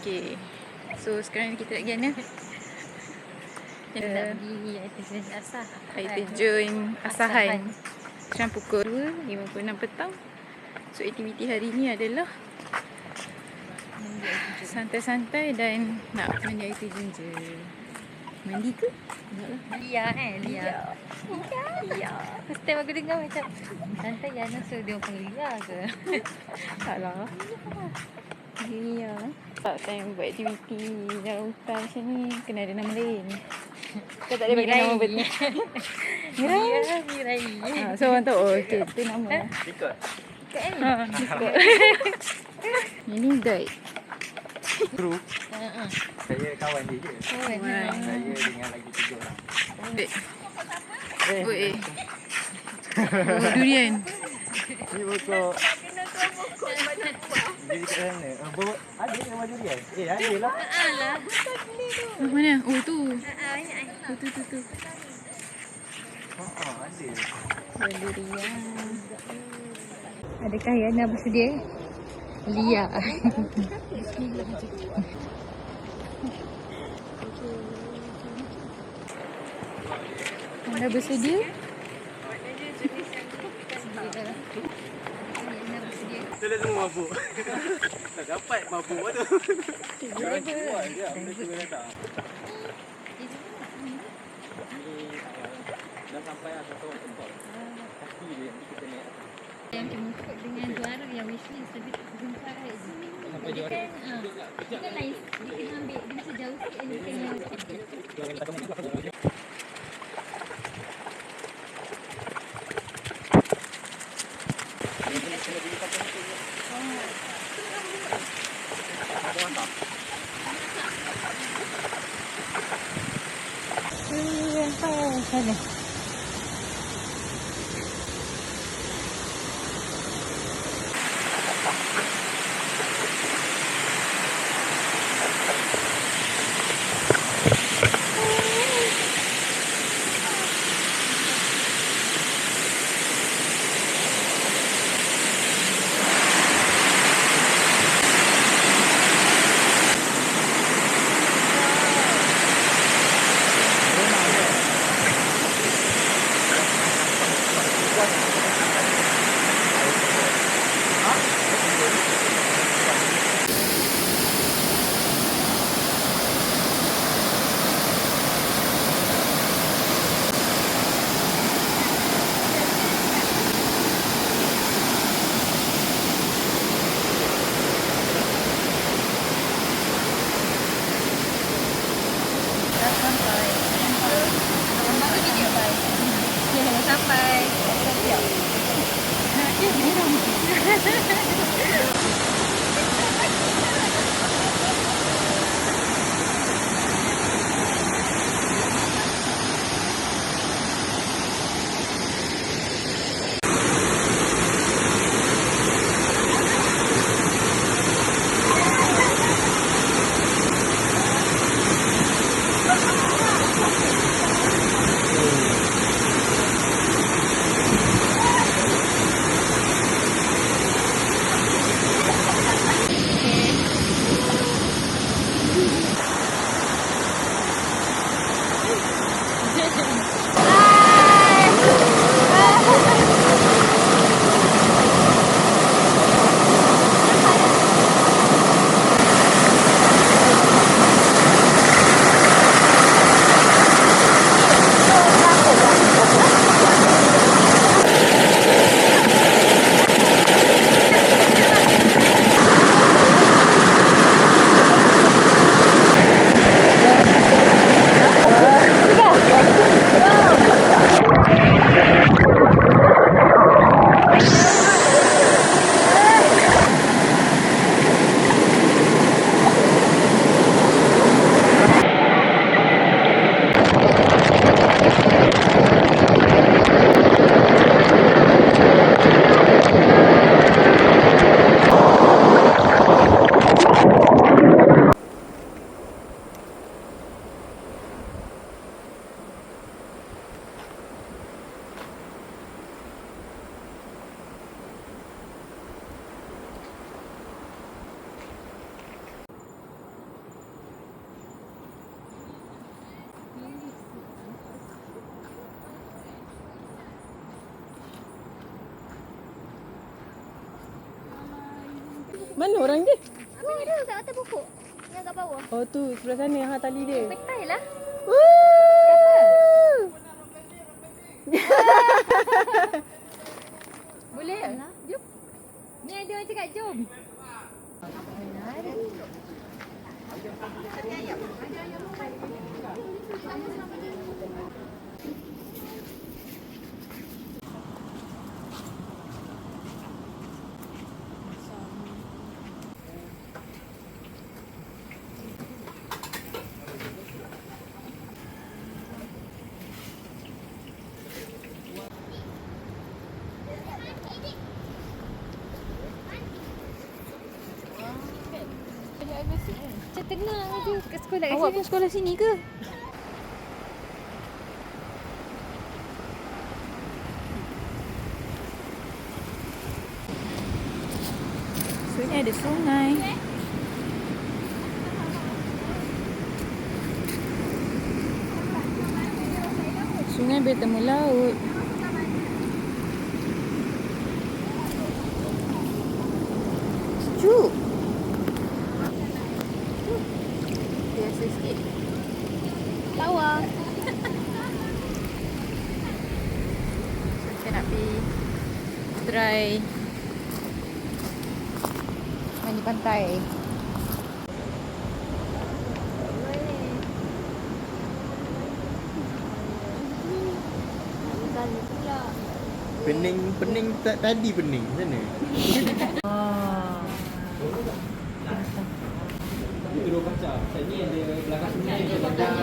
Okay. So sekarang ni kita nak pergi mana? Kita nak pergi air terjun Asah. Air terjun Asahan. Sekarang pukul 2.56 petang. So aktiviti hari ni adalah santai-santai dan nak mandi air terjun je. Mandi ke? Taklah. Lia Lia. First time aku dengar macam santai ya, so dia orang panggil Lia ke? Taklah. Lia. Tak time buat aktiviti dalam hutan macam ni kena ada nama lain. Kau tak boleh bagi nama betul. Mirai. So orang tahu, oh okay, itu nama. Ikut. Ikut. Ini guide. Kru. Saya kawan dia je. Kawan. Saya dengan lagi 3 orang. Oi. Oh, durian. Ni pokok. Jadi kat sana. Ada nama durian? Ada lah. Alah. Mana? Oh tu. Banyak Tu. Ada. Durian. Adakah Yana bersedia? Lia. Anda bersedia? Kita semua mabuk. Tak dapat mabuk tu. Jangan keluar je. Mereka datang. Dah sampai lah satu tempat. Kaki dia nanti kita naik atas. Yang cemukut dengan juara yang wishlist tapi tak jumpa je. Sampai Dia juara. kan lain. Dia kena ambil, dia mesti jauh sikit yang dia kena. Sana. Mana orang dia? Tu ada kat atas pokok. Yang kat bawah. Oh tu sebelah sana ha tali dia. Petai lah. Woo! Boleh lah. Jom. Ni ada orang cakap jom. Macam tenang je kat sekolah kat Awak sini. pun sekolah sini ke? So ni ada sungai. Sungai bertemu laut. Sejuk. Biasa sikit. Lawa. So, kita nak pergi try mandi pantai. Balik pula. Pening tadi pening sana. Itu dua kaca. Sini ada belakang sungai ada bandar.